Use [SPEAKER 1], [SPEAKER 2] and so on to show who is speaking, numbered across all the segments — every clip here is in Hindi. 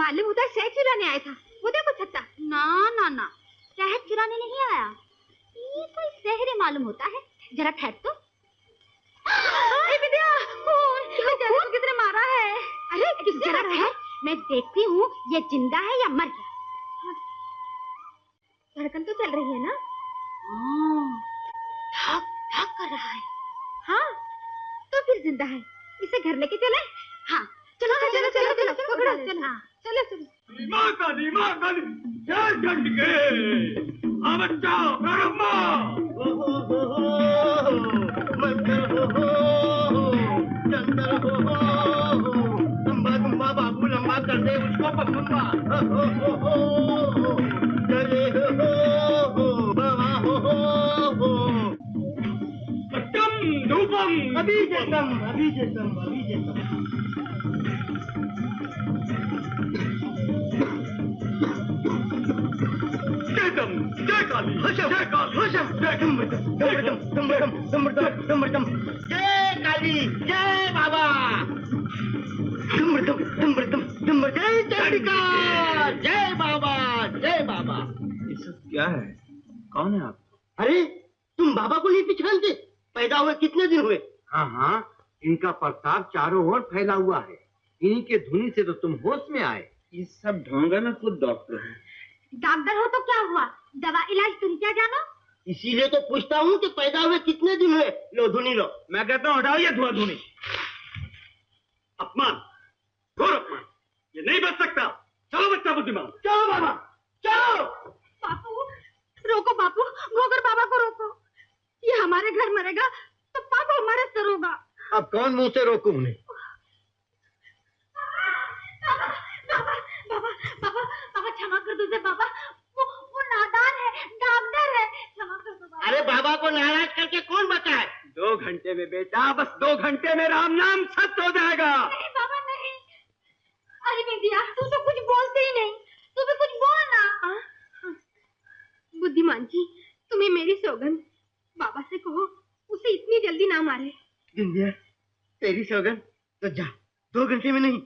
[SPEAKER 1] मालूम होता है शहद चुराने आया था। वो देखो छत्ता।
[SPEAKER 2] ना ना ना, शहद चुराने नहीं आया, ये कोई शहर मालूम होता है। जरा ठहर तो।
[SPEAKER 1] विद्या, खून किसने मारा है? अरे
[SPEAKER 2] जरा ठहर, मैं देखती हूँ ये जिंदा है या मर गया।
[SPEAKER 1] धड़कन तो चल रही है ना?
[SPEAKER 2] धक धक कर रहा है।
[SPEAKER 1] हाँ, तो फिर जिंदा है। इसे घर लेके चले?
[SPEAKER 2] हाँ चलो चलो चलो चलो
[SPEAKER 1] पकड़ो, चलो चलो चलो।
[SPEAKER 3] माँ काली जय झंडके बच्चा ब्रह्मा मंदिर चंदर लंबा लंबा बाबू लंबा कर दे उसको पकड़ूंगा धूपम अभी जेतम जय काली जय काली जय बाबा जय बाबा जय बाबा।
[SPEAKER 4] ये सब क्या है? कौन है आप?
[SPEAKER 3] अरे तुम बाबा को नहीं पहचानते? पैदा हुए कितने दिन हुए?
[SPEAKER 4] हाँ हाँ, इनका प्रताप चारों ओर फैला हुआ है। इन्हीं के धुनी से तो तुम होश में आए। ये सब ढोंगा ना, खुद डॉक्टर है।
[SPEAKER 2] डॉक्टर हो तो क्या हुआ, दवा इलाज तुम क्या जानो?
[SPEAKER 3] इसीलिए तो पूछता हूँ कि पैदा हुए कितने दिन हुए। लो धुनी लो।
[SPEAKER 4] मैं कहता हूँ हटाओ ये धुआं धुनी।
[SPEAKER 3] अपमान, घोर अपमान, ये नहीं बच सकता। चलो बच्चा बुद्धिमान, चलो बाबा चलो।
[SPEAKER 1] बापू रोको, बापू गोगर बाबा को रोको। ये हमारे घर मरेगा तो पापा हमारे सर होगा।
[SPEAKER 4] अब कौन मुंह से रोकूं उन्हें?
[SPEAKER 2] बाबा क्षमा कर दो बाबा, वो नादान है, डॉक्टर है, क्षमा कर दो बाबा।
[SPEAKER 3] अरे बाबा को नाराज करके कौन बचा है?
[SPEAKER 4] 2 घंटे में बेटा, बस 2 घंटे में राम नाम सत्य हो जाएगा।
[SPEAKER 2] नहीं बाबा नहीं। अरे विद्या, तू तो कुछ बोलते ही नहीं, तू भी कुछ बोलना।
[SPEAKER 1] बुद्धिमान जी, तुम्हें मेरी सौगंध, बाबा से कहो उसे इतनी जल्दी ना मारे।
[SPEAKER 3] बिंदिया, तेरी सौगंध तो जा, 2 घंटे में नहीं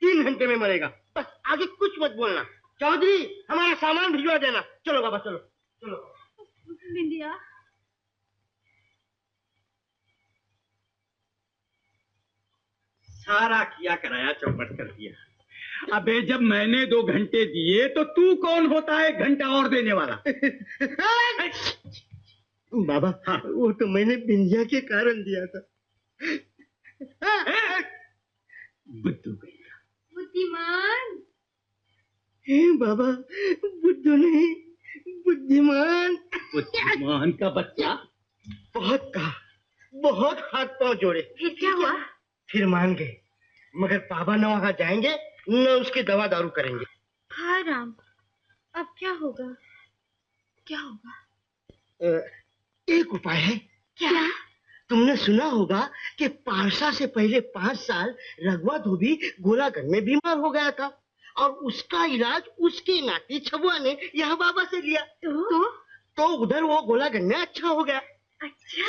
[SPEAKER 3] 3 घंटे में मरेगा। बस आगे कुछ मत बोलना। चौधरी हमारा सामान भिजवा देना। चलो बाबा चलो चलो।
[SPEAKER 1] बिंदिया,
[SPEAKER 4] सारा किया कराया चौपट कर दिया। अबे जब मैंने 2 घंटे दिए तो तू कौन होता है 1 घंटा और देने वाला?
[SPEAKER 3] बाबा हाँ, वो तो मैंने बिंदिया के कारण दिया था।
[SPEAKER 4] बुद्धू गया।
[SPEAKER 1] बुद्धिमान।
[SPEAKER 3] बाबा बुद्धू नहीं, बुद्धिमान।
[SPEAKER 4] बुद्धिमान का बच्चा।
[SPEAKER 3] बहुत कहा, बहुत हाथ पांव जोड़े,
[SPEAKER 1] फिर क्या हुआ?
[SPEAKER 3] फिर मान गए, मगर बाबा न वहां जाएंगे न उसकी दवा दारू करेंगे।
[SPEAKER 1] हाय राम, अब क्या होगा? क्या होगा?
[SPEAKER 3] एक उपाय है।
[SPEAKER 1] क्या?
[SPEAKER 3] तुमने सुना होगा कि पारसा से पहले 5 साल रघुआ धोबी गोलागढ़ में बीमार हो गया था और उसका इलाज उसके नाती छबुआ ने यहाँ बाबा से लिया। तो उधर वो गोलागढ़ में अच्छा हो गया।
[SPEAKER 1] अच्छा?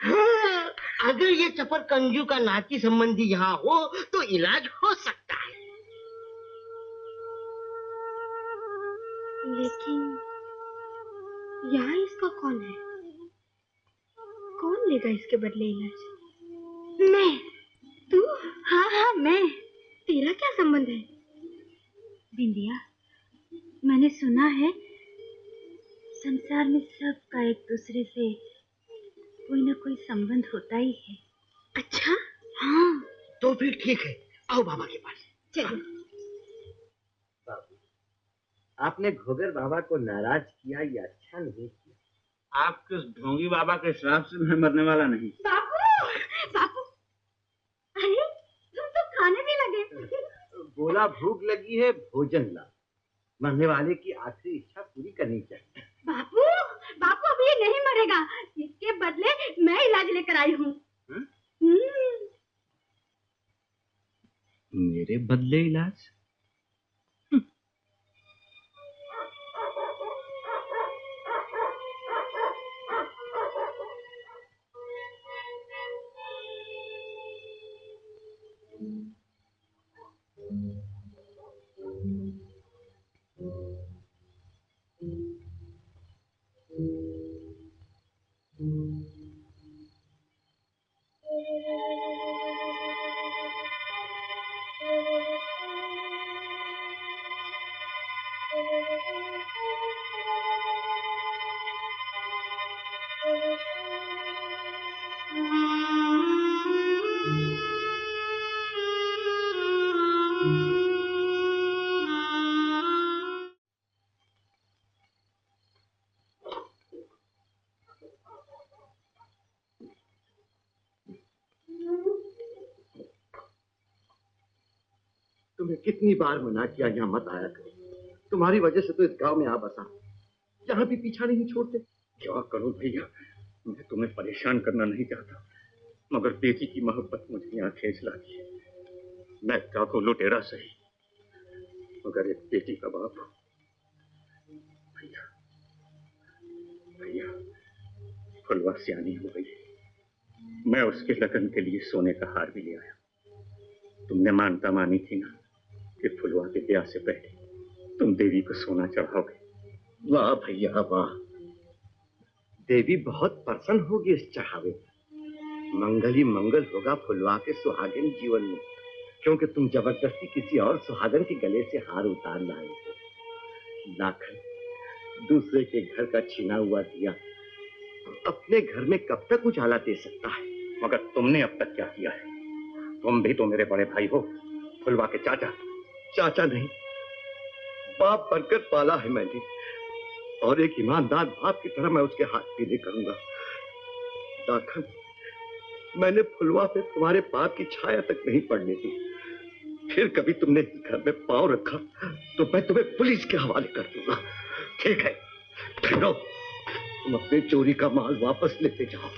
[SPEAKER 3] हाँ, अगर ये चपर कंजू का नाती संबंधी यहाँ हो तो इलाज हो सकता है।
[SPEAKER 1] लेकिन यहाँ इसका कौन है? कौन लेगा इसके बदले इलाज? मैं। तू? हाँ हाँ मैं। तेरा क्या संबंध है?
[SPEAKER 2] बिंदिया, मैंने सुना है संसार में सबका एक दूसरे से कोई ना कोई संबंध होता ही है।
[SPEAKER 1] अच्छा?
[SPEAKER 2] हाँ।
[SPEAKER 3] तो फिर ठीक है, आओ बाबा के पास।
[SPEAKER 1] चलो।
[SPEAKER 4] बाबू, आपने घोगर बाबा को नाराज किया, ये अच्छा नहीं किया। आपके उस ढोंगी बाबा के श्राप से मैं मरने वाला नहीं।
[SPEAKER 1] बापू, बापू, अरे तुम तो खाने भी लगे।
[SPEAKER 4] बोला भूख लगी है, भोजन ला। मरने वाले की आखिरी इच्छा पूरी करनी चाहिए।
[SPEAKER 1] बापू, बापू अब ये नहीं मरेगा, इसके बदले मैं इलाज लेकर आई हूँ।
[SPEAKER 4] मेरे बदले इलाज?
[SPEAKER 5] तुम्हें कितनी बार मना किया यहाँ मत आया करो। तुम्हारी वजह से तो इस गांव में आ बसा, यहाँ भी पीछा नहीं छोड़ते।
[SPEAKER 6] क्या करूं भैया, मैं तुम्हें परेशान करना नहीं चाहता, मगर बेटी की मोहब्बत मुझे यहाँ खींच लाती है। मैं डाकू लुटेरा सही, मगर एक बेटी का बाप हूं। भैया भैया, फुलवा सियानी हो गई, मैं उसके लगन के लिए सोने का हार भी ले आया। तुमने मानता मानी थी ना कि फुलवा के ब्याह से पहले तुम देवी को सोना चढ़ाओगे।
[SPEAKER 5] वाह भैया वाह, देवी बहुत प्रसन्न होगी इस चढ़ावे में। मंगल ही मंगल होगा फुलवा के सुहागिन जीवन में, क्योंकि तुम जबरदस्ती किसी और सुहागन के गले से हार उतार लाए हो। लाखन, दूसरे के घर का छीना हुआ दिया अपने घर में कब तक उजाला दे सकता है?
[SPEAKER 6] मगर तुमने अब तक क्या किया है? तुम भी तो मेरे बड़े भाई हो, फुलवा के चाचा।
[SPEAKER 5] चाचा नहीं, बाप बनकर पाला है मैंने, और एक ईमानदार बाप की तरह मैं उसके हाथ पीले करूंगा। लाखन, मैंने फुलवा पे तुम्हारे बाप की छाया तक नहीं पड़ने दी। फिर कभी तुमने इस घर में पांव रखा तो मैं तुम्हें पुलिस के हवाले कर दूंगा। ठीक है, ठहरो, तुम अपने चोरी का माल वापस लेते जाओ।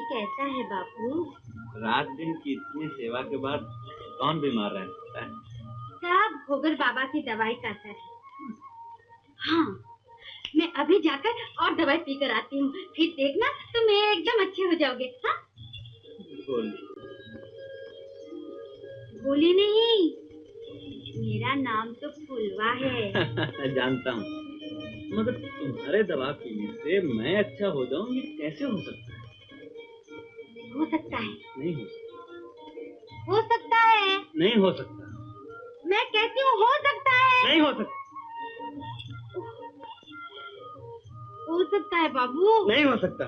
[SPEAKER 2] कैसा है बापू?
[SPEAKER 4] रात दिन की इतनी सेवा के बाद कौन बीमार रहता है?
[SPEAKER 1] सब भोगर बाबा की दवाई का असर है। हाँ, मैं अभी जाकर और दवाई पीकर आती हूँ, फिर देखना तुम एकदम अच्छे हो जाओगे। हाँ? बोली नहीं, मेरा नाम तो फुलवा है।
[SPEAKER 4] जानता हूँ, मगर तुम्हारे दवा पीने से मैं अच्छा हो जाऊँ, ये कैसे हो सकता है?
[SPEAKER 1] हो सकता है।
[SPEAKER 4] नहीं हो सकता।
[SPEAKER 1] हो सकता है।
[SPEAKER 4] नहीं हो सकता।
[SPEAKER 1] मैं कहती हूँ हो सकता है।
[SPEAKER 4] नहीं हो सकता।
[SPEAKER 1] हो सकता है बाबू।
[SPEAKER 4] नहीं हो सकता।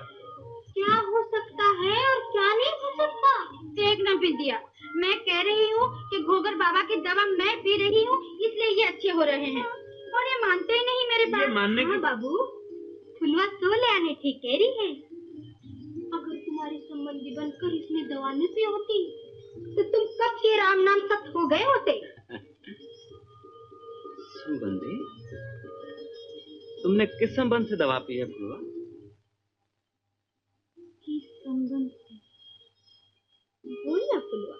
[SPEAKER 1] क्या हो सकता है और क्या नहीं हो सकता? देखना बिंदिया, मैं कह रही हूँ कि घोगर बाबा की दवा मैं पी रही हूँ, इसलिए ये अच्छे हो रहे हैं, और ये मानते ही नहीं मेरे बात।
[SPEAKER 4] मानने
[SPEAKER 1] हाँ बाबू, फुलवा तो ले आने ठीक कह रही है। अगर तुम्हारी संबंधी बनकर इसमें दवा न पी होती तो तुम कब के राम नाम सत हो गए होते।
[SPEAKER 4] संबंधी? तुमने किस संबंध से दवा पी है फुलवा?
[SPEAKER 1] किस संबंध से? बोल ना फुलवा,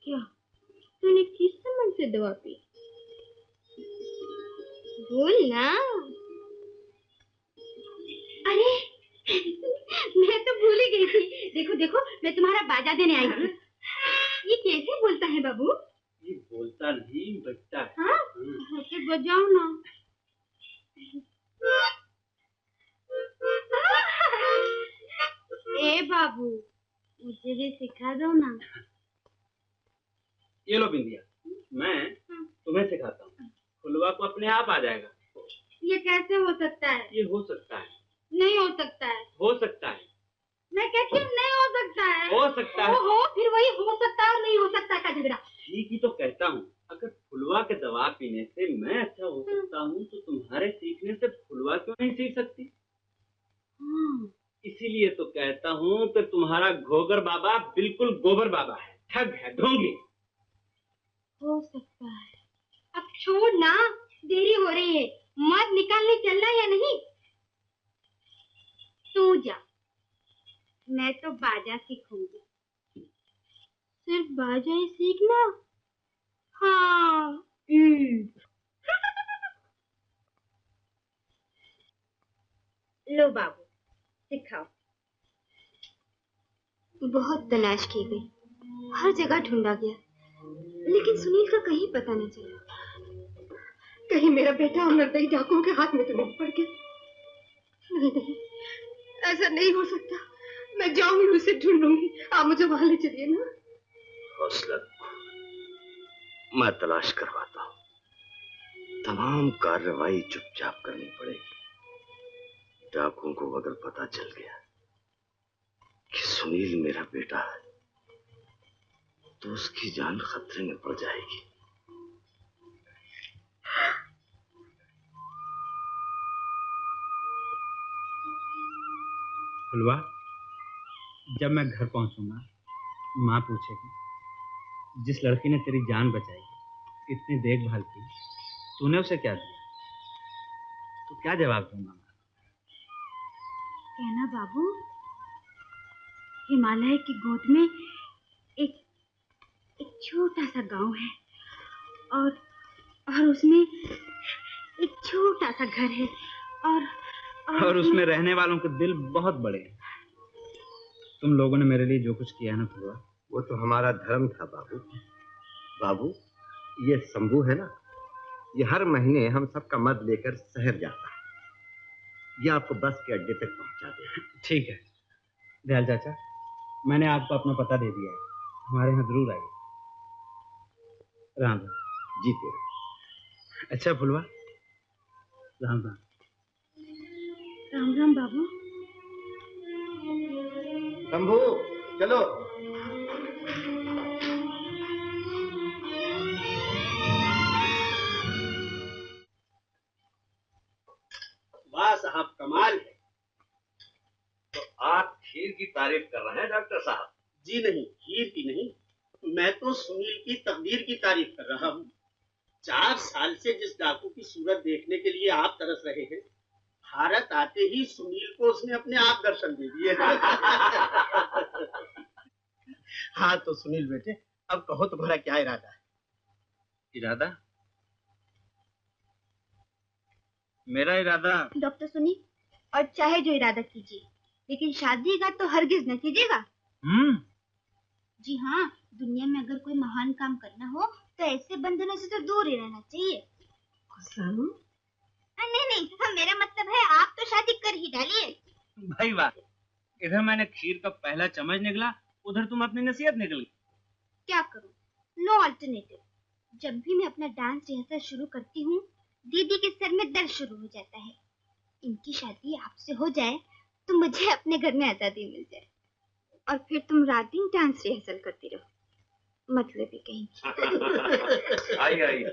[SPEAKER 1] क्या तूने किस संबंध से दवा पी? बोल ना। अरे मैं तो भूल ही गई थी। देखो देखो, मैं तुम्हारा बाजा देने आई थी। ये कैसे बोलता है बाबू?
[SPEAKER 4] ये बोलता नहीं, बजता है।
[SPEAKER 1] हाँ, तो बजाओ ना। ए बाबू, मुझे भी सिखा दो ना।
[SPEAKER 4] ये लो बिंदिया, मैं तुम्हें सिखाता हूँ, फुलवा को अपने आप आ जाएगा।
[SPEAKER 1] ये कैसे हो सकता है?
[SPEAKER 4] ये हो सकता है।
[SPEAKER 1] नहीं हो सकता है।
[SPEAKER 4] हो सकता है।
[SPEAKER 1] मैं कहती हूँ नहीं हो सकता है।
[SPEAKER 4] हो सकता है।
[SPEAKER 1] हो फिर वही हो सकता है और नहीं हो सकता का झगड़ा।
[SPEAKER 4] ठीक ही तो कहता हूँ, अगर फुलवा के दवा पीने से मैं अच्छा हो सकता हूँ तो तुम्हारे सीखने से फुलवा क्यों नहीं सीख सकती? इसीलिए तो कहता हूँ कि तुम्हारा घोगर बाबा बिल्कुल गोबर बाबा है, ठग है, ढोंगी।
[SPEAKER 1] हो सकता है। अब छोड़ ना, देरी हो रही है। मत निकालने चलना या नहीं? तू जा, मैं तो बाजा सीखूंगी। सिर्फ बाजा ही सीखना? हाँ। लो बाबू, सिखाओ। बहुत तलाश की गई, हर जगह ढूंढा गया, लेकिन सुनील का कहीं पता न चला। कहीं मेरा बेटा अमरदई डाकुओं के हाथ में तो नहीं पड़ गया? नहीं नहीं, ऐसा नहीं हो सकता। मैं जाऊंगी, उसे ढूंढूंगी। आप मुझे वहां ले चलिए ना।
[SPEAKER 5] हौसला, मैं तलाश करवाता हूँ। तमाम कार्रवाई चुपचाप करनी पड़ेगी। डाकुओं को अगर पता चल गया कि सुनील मेरा बेटा है तो उसकी जान खतरे में पड़ जाएगी।
[SPEAKER 4] फुलवा, जब मैं घर पहुंचूंगा माँ पूछेगी, जिस लड़की ने तेरी जान बचाई, इतनी देखभाल की, तूने उसे क्या दिया? तो क्या जवाब दूंगा मैं?
[SPEAKER 2] कहना बाबू, हिमालय की गोद में एक छोटा सा गांव है और उसमें एक छोटा सा घर है
[SPEAKER 4] और उसमें रहने वालों के दिल बहुत बड़े हैं। तुम लोगों ने मेरे लिए जो कुछ किया है ना फुलवा,
[SPEAKER 5] वो तो हमारा धर्म था बाबू। बाबू, ये शंभू है ना, ये हर महीने हम सबका मद लेकर शहर जाता है। ये आपको बस के अड्डे तक पहुंचा देगा।
[SPEAKER 4] ठीक है दयाल चाचा, मैंने आपको अपना पता दे दिया है, हमारे यहाँ जरूर आइए। राम राम।
[SPEAKER 5] जीते रहो।
[SPEAKER 4] अच्छा फुलवा, राम राम।
[SPEAKER 2] राम राम बाबू।
[SPEAKER 5] शंभू, चलो।
[SPEAKER 6] वाह साहब, कमाल है। तो आप खीर की तारीफ कर रहे हैं डॉक्टर साहब?
[SPEAKER 3] जी नहीं, खीर की नहीं, मैं तो सुनील की तकदीर की तारीफ कर रहा हूँ। 4 साल से जिस डाकू की सूरत देखने के लिए आप तरस रहे हैं, भारत आते ही सुनील को उसने अपने आप दर्शन दे दिए। हाँ तो सुनील बेटे, अब कहो तुम्हारा क्या इरादा है?
[SPEAKER 4] इरादा? मेरा इरादा?
[SPEAKER 1] डॉक्टर सुनील, और चाहे जो इरादा कीजिए, लेकिन शादी का तो हरगिज न कीजिएगा। जी हाँ, दुनिया में अगर कोई महान काम करना हो तो ऐसे बंधनों से तो दूर ही रहना चाहिए। नहीं नहीं, मेरा मतलब है आप तो शादी कर ही डालिए।
[SPEAKER 4] भाई वाह, इधर मैंने खीर का पहला चम्मच निकला, उधर तुम अपनी नसीहत निकल गई।
[SPEAKER 1] क्या करूं, नो अल्टरनेटिव। जब भी मैं अपना डांस रिहर्सल शुरू करती हूँ, दीदी के सर में दर्द शुरू हो जाता है। इनकी शादी आपसे हो जाए तो मुझे अपने घर में आजादी मिल जाए, और फिर तुम रात दिन डांस रिहर्सल करती रहो। मतलब ही कहीं।
[SPEAKER 6] आइए आइए।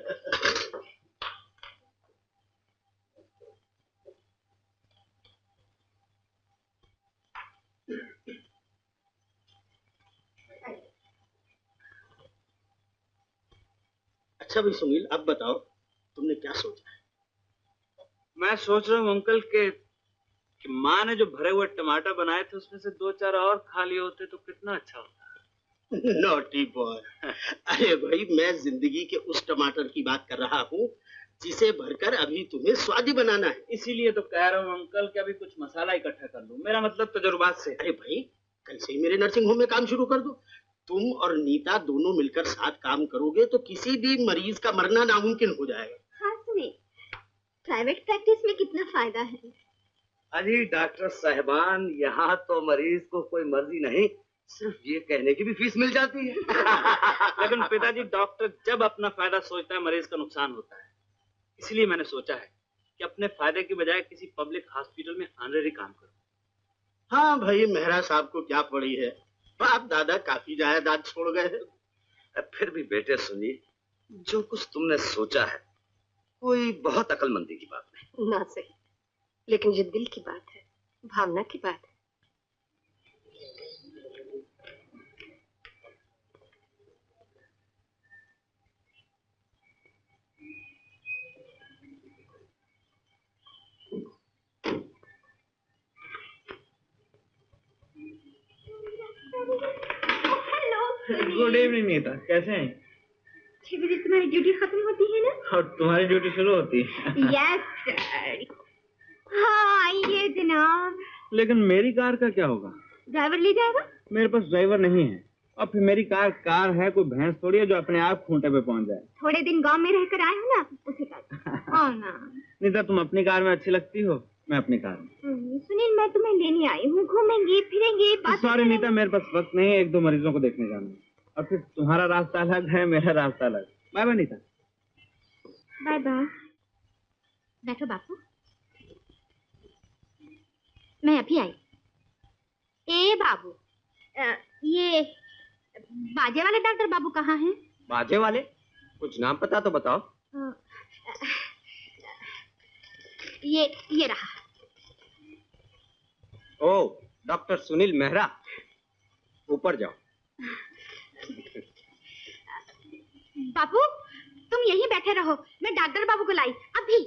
[SPEAKER 3] अच्छा भाई सुनील, अब बताओ तुमने क्या सोचा है?
[SPEAKER 4] मैं सोच रहा हूँ अंकल कि माँ ने जो भरे हुए टमाटर बनाए थे उसमें से 2-4 और खा लिए होते तो कितना अच्छा होता।
[SPEAKER 3] Naughty boy. अरे भाई, मैं जिंदगी के उस टमाटर की बात कर रहा हूँ जिसे भरकर अभी तुम्हें स्वादी बनाना है।
[SPEAKER 4] इसीलिए तो कह रहा हूँ अंकल कि अभी कुछ मसाला इकट्ठा कर लूं। मेरा मतलब तजुर्बात से।
[SPEAKER 3] अरे भाई, कल से ही मेरे नर्सिंग होम में काम शुरू कर दो। तुम और नीता दोनों मिलकर साथ काम करोगे तो किसी भी मरीज का मरना नामुमकिन हो जाएगा।
[SPEAKER 1] हाँ सुनिए, प्राइवेट प्रैक्टिस में कितना फायदा है।
[SPEAKER 6] अरे डॉक्टर साहबान, यहाँ तो मरीज को कोई मर्जी नहीं, सिर्फ ये कहने की भी फीस मिल जाती है।
[SPEAKER 4] लेकिन पिताजी, डॉक्टर जब अपना फायदा सोचता है मरीज का नुकसान होता है। इसलिए मैंने सोचा है कि अपने फायदे की बजाय किसी पब्लिक हॉस्पिटल में ऑनरेरी काम करूं।
[SPEAKER 3] हाँ भाई, मेहरा साहब को क्या पड़ी है, बाप दादा काफी जायदाद छोड़ गए हैं।
[SPEAKER 6] फिर भी बेटे सुनिए, जो कुछ तुमने सोचा है कोई बहुत अकलमंदी की बात नहीं।
[SPEAKER 1] ना सही, लेकिन ये दिल की बात है, भावना की बात है।
[SPEAKER 4] गुड इवनिंग नीता, कैसे हैं?
[SPEAKER 1] 6 बजे तुम्हारी ड्यूटी खत्म होती है ना?
[SPEAKER 4] और तुम्हारी ड्यूटी शुरू होती है।
[SPEAKER 1] Yes sir. हाँ आइए जनाब।
[SPEAKER 4] लेकिन मेरी कार का क्या होगा?
[SPEAKER 1] ड्राइवर ले जाएगा।
[SPEAKER 4] मेरे पास ड्राइवर नहीं है, और फिर मेरी कार है, कोई भैंस थोड़ी है जो अपने आप खूंटे पे पहुंच जाए।
[SPEAKER 1] थोड़े दिन गांव में रहकर आए हो ना, उसी कार। हाँ ना।
[SPEAKER 4] नीता, तुम अपनी कार में अच्छी लगती हो, मैं अपनी कार में।
[SPEAKER 1] सुनील, मैं तुम्हें लेने आई हूँ, घूमेंगे फिरेंगे।
[SPEAKER 4] सॉरी नीता, मेरे पास वक्त नहीं है, 1-2 मरीजों को देखने जाना है, और फिर तुम्हारा रास्ता अलग है, मेरा रास्ता अलग। Bye bye Nita.
[SPEAKER 1] Bye bye. बैठो बापू, मैं अभी आई। ए बाबू, ये बाजे वाले डॉक्टर बाबू कहाँ हैं?
[SPEAKER 6] बाजे वाले? कुछ नाम पता तो बताओ।
[SPEAKER 1] ये रहा।
[SPEAKER 6] ओ, डॉक्टर सुनील मेहरा, ऊपर जाओ।
[SPEAKER 1] बाबू, तुम यहीं बैठे रहो, मैं डॉक्टर बाबू को लाई अभी।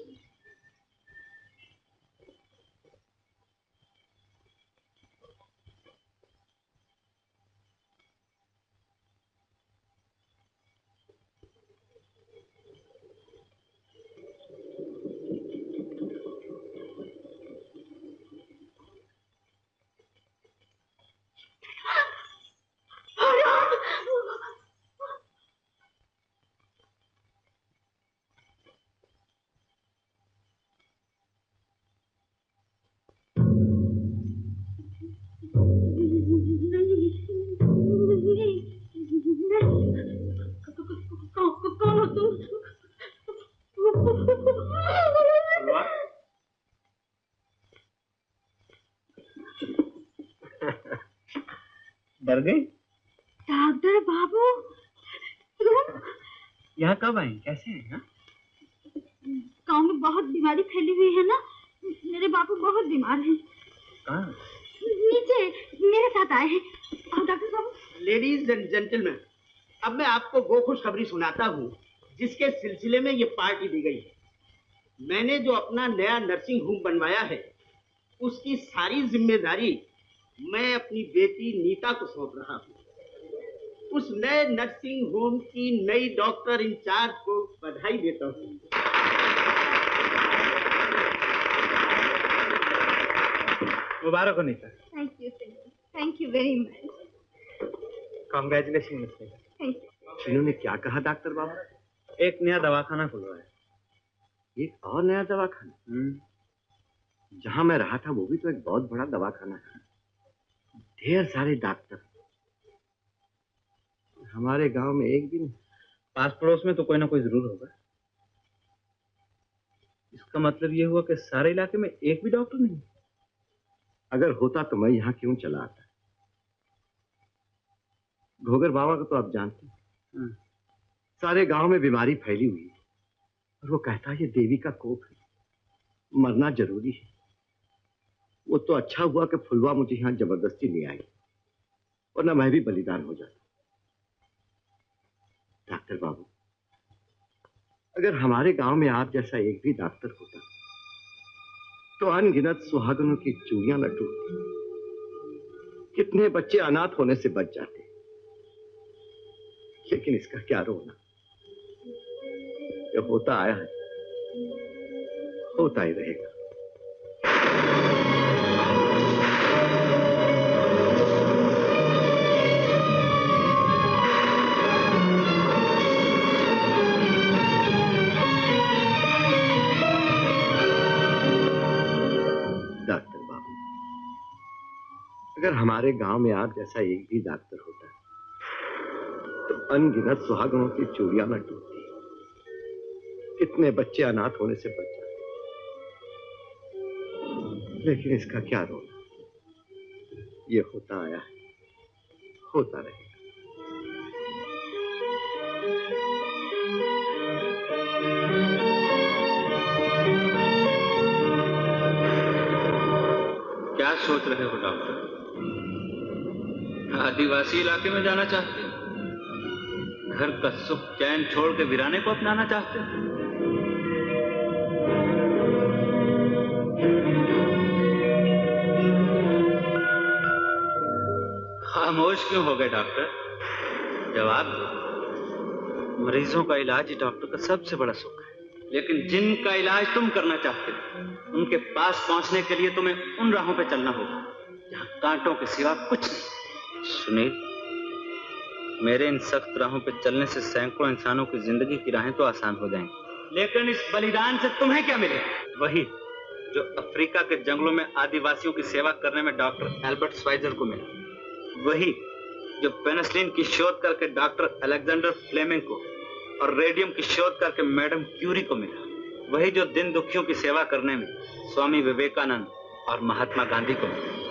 [SPEAKER 1] कौन हो तुम?
[SPEAKER 4] डर गई?
[SPEAKER 1] डॉक्टर बाबू, तुम
[SPEAKER 4] यहाँ कब आई, कैसे हैं?
[SPEAKER 1] गाँव में बहुत बीमारी फैली हुई है ना, मेरे बापू बहुत बीमार हैं।
[SPEAKER 4] कहाँ?
[SPEAKER 1] नीचे मेरे साथ आए हैं। आओ doctor Babu.
[SPEAKER 3] Ladies and gentleman, अब मैं आपको वो खुशखबरी सुनाता हूँ जिसके सिलसिले में ये पार्टी दी गई है। मैंने जो अपना नया नर्सिंग होम बनवाया है, उसकी सारी जिम्मेदारी मैं अपनी बेटी नीता को सौंप रहा हूँ। उस नए नर्सिंग होम की नई डॉक्टर इंचार्ज को बधाई देता हूँ।
[SPEAKER 4] मुबारक हो Nita.
[SPEAKER 1] Thank you, thank you very much.
[SPEAKER 4] Congratulation mister.
[SPEAKER 1] Thank you.
[SPEAKER 5] इन्होंने क्या कहा डॉक्टर बाबू?
[SPEAKER 4] एक नया दवाखाना खुलवा है।
[SPEAKER 5] एक और नया दवाखाना? जहां मैं रहा था वो भी तो एक बहुत बड़ा दवाखाना था, ढेर सारे डॉक्टर। हमारे गांव में एक भी नहीं।
[SPEAKER 4] पास पड़ोस में तो कोई ना कोई जरूर होगा। इसका मतलब ये हुआ कि सारे इलाके में एक भी डॉक्टर नहीं।
[SPEAKER 5] अगर होता तो मैं यहाँ क्यों चला आता? घोगर बाबा को तो आप जानते हैं, सारे गांव में बीमारी फैली हुई है, और वो कहता है ये देवी का कोप है, मरना जरूरी है। वो तो अच्छा हुआ कि फुलवा मुझे यहाँ जबरदस्ती ले आई, वरना मैं भी बलिदान हो जाता। डॉक्टर बाबू, अगर हमारे गांव में आप जैसा एक भी डॉक्टर होता तो अनगिनत सुहागनों की चूड़ियां न टूटती, कितने बच्चे अनाथ होने से बच जाते। लेकिन इसका क्या रोना, जो होता आया है होता ही रहेगा। डॉक्टर बाबू, अगर हमारे गांव में आप जैसा एक भी डॉक्टर होता तो अनगिनत सुहागनों की चूड़ियां न टूटती, कितने बच्चे अनाथ होने से बच जाते। लेकिन इसका क्या रोना, ये होता आया है, होता रहेगा।
[SPEAKER 6] क्या सोच रहे हो डॉक्टर? आदिवासी इलाके में जाना चाहते हो? घर का सुख चैन छोड़ के वीराने को अपनाना चाहते हो? खामोश क्यों हो गए डॉक्टर? जवाब दो।
[SPEAKER 4] मरीजों का इलाज ही डॉक्टर का सबसे बड़ा सुख है।
[SPEAKER 6] लेकिन जिनका इलाज तुम करना चाहते हो, उनके पास पहुंचने के लिए तुम्हें उन राहों पे चलना होगा जहां कांटों के सिवा कुछ नहीं।
[SPEAKER 4] सुनील, मेरे इन सख्त राहों पर चलने से सैकड़ों इंसानों की जिंदगी की राहें तो आसान हो जाएंगी, लेकिन इस बलिदान से तुम्हें क्या मिले? वही जो अफ्रीका के जंगलों में आदिवासियों की सेवा करने में डॉक्टर एल्बर्ट श्वाइजर को मिला, वही जो पेनिसिलिन की शोध करके डॉक्टर अलेक्जेंडर फ्लेमिंग को और रेडियम की शोध करके मैडम क्यूरी को मिला, वही जो दिन दुखियों की सेवा करने में स्वामी विवेकानंद और महात्मा गांधी को मिला।